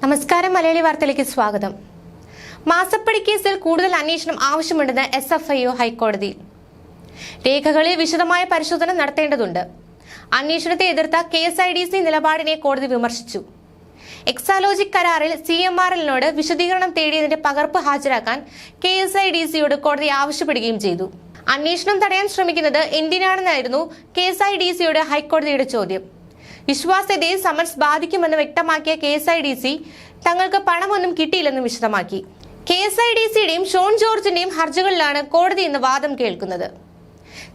നമസ്കാരം. മലയാളി വാർത്തയിലേക്ക് സ്വാഗതം. മാസപ്പടി കേസിൽ കൂടുതൽ അന്വേഷണം ആവശ്യമുണ്ടെന്ന് SFIO ഹൈക്കോടതിയിൽ. രേഖകളിൽ വിശദമായ പരിശോധന നടത്തേണ്ടതുണ്ട്. അന്വേഷണത്തെ എതിർത്ത KSIDC നിലപാടിനെ കോടതി വിമർശിച്ചു. എക്സാലോജിക് കരാറിൽ CMRLനോട് വിശദീകരണം തേടിയതിന്റെ പകർപ്പ് ഹാജരാക്കാൻ KSIDCയോട് കോടതി ആവശ്യപ്പെടുകയും ചെയ്തു. അന്വേഷണം തടയാൻ ശ്രമിക്കുന്നത് എന്തിനാണെന്നായിരുന്നു KSIDCയോട് ഹൈക്കോടതിയുടെ ചോദ്യം. വിശ്വാസ്യതയെ സമൻസ് ബാധിക്കുമെന്ന് വ്യക്തമാക്കിയ KSIDC തങ്ങൾക്ക് പണമൊന്നും കിട്ടിയില്ലെന്ന് വിശദമാക്കി. KSIDCയുടെയും ഷോൺ ജോർജിന്റെയും ഹർജികളിലാണ് കോടതി ഇന്ന് വാദം കേൾക്കുന്നത്.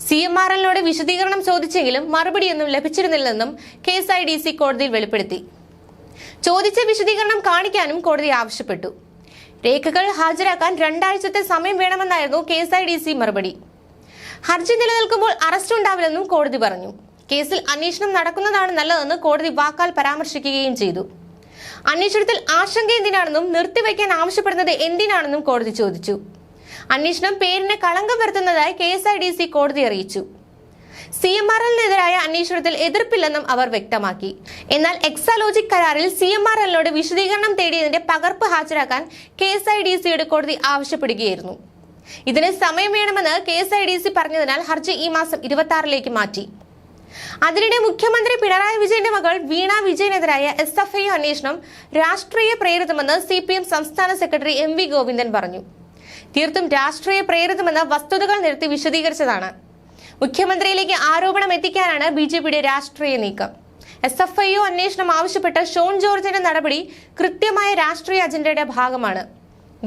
CMRLനോട് വിശദീകരണം ചോദിച്ചെങ്കിലും മറുപടിയൊന്നും ലഭിച്ചിരുന്നില്ലെന്നും KSIDC കോടതിയിൽ വെളിപ്പെടുത്തി. ചോദിച്ച വിശദീകരണം കാണിക്കാനും കോടതി ആവശ്യപ്പെട്ടു. രേഖകൾ ഹാജരാക്കാൻ 2 ആഴ്ചത്തെ സമയം വേണമെന്നായിരുന്നു KSIDC മറുപടി. ഹർജി നിലനിൽക്കുമ്പോൾ അറസ്റ്റ് ഉണ്ടാവില്ലെന്നും കോടതി പറഞ്ഞു. കേസിൽ അന്വേഷണം നടക്കുന്നതാണ് നല്ലതെന്ന് കോടതി വാക്കാൽ പരാമർശിക്കുകയും ചെയ്തു. അന്വേഷണത്തിൽ ആശങ്ക എന്തിനാണെന്നും നിർത്തിവെക്കാൻ ആവശ്യപ്പെടുന്നത് എന്തിനാണെന്നും കോടതി ചോദിച്ചു. അന്വേഷണം പേരിന് കളങ്കം വരുത്തുന്നതായി KSIDC കോടതി അറിയിച്ചു. CMRLനെതിരായ അന്വേഷണത്തിൽ എതിർപ്പില്ലെന്നും അവർ വ്യക്തമാക്കി. എന്നാൽ എക്സാലോജിക് കരാറിൽ CMRLനോട് വിശദീകരണം തേടിയതിന്റെ പകർപ്പ് ഹാജരാക്കാൻ KSIDCയോട് കോടതി ആവശ്യപ്പെടുകയായിരുന്നു. ഇതിന് സമയം വേണമെന്ന് KSIDC പറഞ്ഞതിനാൽ ഹർജി ഈ മാസം 26ലേക്ക് മാറ്റി. അതിനിടെ മുഖ്യമന്ത്രി പിണറായി വിജയന്റെ മകൾ വീണ വിജയനെതിരായ SFIO അന്വേഷണം രാഷ്ട്രീയ പ്രേരിതമെന്ന് CPM സംസ്ഥാന സെക്രട്ടറി MV ഗോവിന്ദൻ പറഞ്ഞു. തീർത്തും രാഷ്ട്രീയ പ്രേരിതമെന്ന വസ്തുതകൾ നിരത്തി വിശദീകരിച്ചതാണ്. മുഖ്യമന്ത്രിയിലേക്ക് ആരോപണം എത്തിക്കാനാണ് BJPയുടെ രാഷ്ട്രീയ നീക്കം. SFIO അന്വേഷണം ആവശ്യപ്പെട്ട ഷോൺ ജോർജിന്റെ നടപടി കൃത്യമായ രാഷ്ട്രീയ അജണ്ടയുടെ ഭാഗമാണ്.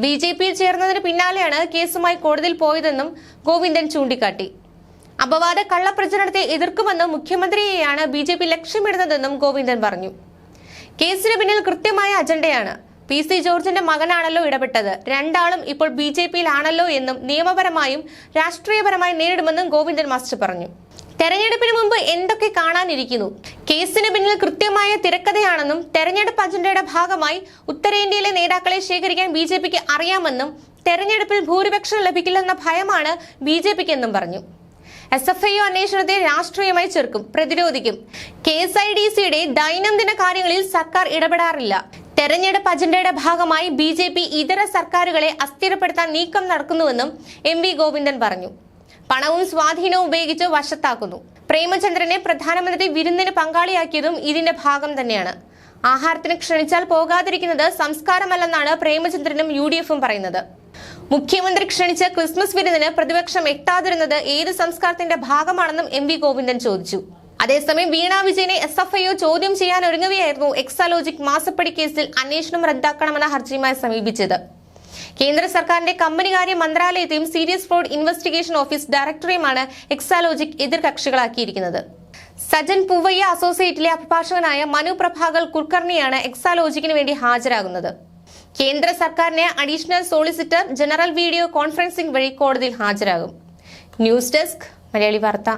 BJPയിൽ ചേർന്നതിന് പിന്നാലെയാണ് കേസുമായി കോടതിയിൽ പോയതെന്നും ഗോവിന്ദൻ ചൂണ്ടിക്കാട്ടി. അപവാദ കള്ളപ്രചരണത്തെ എതിർക്കുമെന്നും മുഖ്യമന്ത്രിയെയാണ് BJP ലക്ഷ്യമിടുന്നതെന്നും ഗോവിന്ദൻ പറഞ്ഞു. കേസിന് പിന്നിൽ കൃത്യമായ അജണ്ടയാണ്. PC ജോർജിന്റെ മകനാണല്ലോ ഇടപെട്ടത്. രണ്ടാളും ഇപ്പോൾ BJPയിലാണല്ലോ എന്നും നിയമപരമായും രാഷ്ട്രീയപരമായും നേരിടുമെന്നും ഗോവിന്ദൻ മാസ്റ്റർ പറഞ്ഞു. തെരഞ്ഞെടുപ്പിന് മുമ്പ് എന്തൊക്കെ കാണാനിരിക്കുന്നു? കേസിന് പിന്നിൽ കൃത്യമായ തിരക്കഥയാണെന്നും തെരഞ്ഞെടുപ്പ് അജണ്ടയുടെ ഭാഗമായി ഉത്തരേന്ത്യയിലെ നേതാക്കളെ ശേഖരിക്കാൻ BJPക്ക് അറിയാമെന്നും തെരഞ്ഞെടുപ്പിൽ ഭൂരിപക്ഷം ലഭിക്കില്ലെന്ന ഭയമാണ് BJPക്കെന്നും പറഞ്ഞു. SFIO അന്വേഷണത്തെ രാഷ്ട്രീയമായി ചെറുക്കും, പ്രതിരോധിക്കും. KSIDCയുടെ ദൈനംദിന കാര്യങ്ങളിൽ സർക്കാർ ഇടപെടാറില്ല. തെരഞ്ഞെടുപ്പ് അജണ്ടയുടെ ഭാഗമായി BJP ഇതര സർക്കാരുകളെ അസ്ഥിരപ്പെടുത്താൻ നീക്കം നടക്കുന്നുവെന്നും MV ഗോവിന്ദൻ പറഞ്ഞു. പണവും സ്വാധീനവും ഉപയോഗിച്ച് വശത്താക്കുന്നു. പ്രേമചന്ദ്രനെ പ്രധാനമന്ത്രി വിരുന്നിന് പങ്കാളിയാക്കിയതും ഇതിന്റെ ഭാഗം തന്നെയാണ്. ആഹാരത്തിന് ക്ഷണിച്ചാൽ പോകാതിരിക്കുന്നത് സംസ്കാരമല്ലെന്നാണ് പ്രേമചന്ദ്രനും UDFും പറയുന്നത്. മുഖ്യമന്ത്രി ക്ഷണിച്ച ക്രിസ്മസ് വിരുന്നിന് പ്രതിപക്ഷം എത്താതിരുന്നത് ഏത് സംസ്കാരത്തിന്റെ ഭാഗമാണെന്നും MV ഗോവിന്ദൻ ചോദിച്ചു. അതേസമയം വീണ വിജയനെ SFIO ചോദ്യം ചെയ്യാൻ ഒരുങ്ങുകയായിരുന്നു എക്സാലോജിക് മാസപ്പടി കേസിൽ അന്വേഷണം റദ്ദാക്കണമെന്ന ഹർജിയുമായി സമീപിച്ചത്. കേന്ദ്ര സർക്കാരിന്റെ കമ്പനികാര്യ മന്ത്രാലയത്തെയും സീരിയസ് ഫ്രോഡ് ഇൻവെസ്റ്റിഗേഷൻ ഓഫീസ് ഡയറക്ടറെയുമാണ് എക്സാലോജിക് എതിർകക്ഷികളാക്കിയിരിക്കുന്നത്. സജൻ പൂവയ്യ അസോസിയേറ്റിലെ അഭിഭാഷകനായ മനു പ്രഭാകർ കുൽക്കർണിയാണ് എക്സാലോജിക്കിന് വേണ്ടി ഹാജരാകുന്നത്. കേന്ദ്ര സർക്കാരിന്റെ additional solicitor general video conferencing വഴി കോടതിയിൽ ഹാജരാകും. ന്യൂസ് ഡെസ്ക്, മലയാളി വാർത്ത.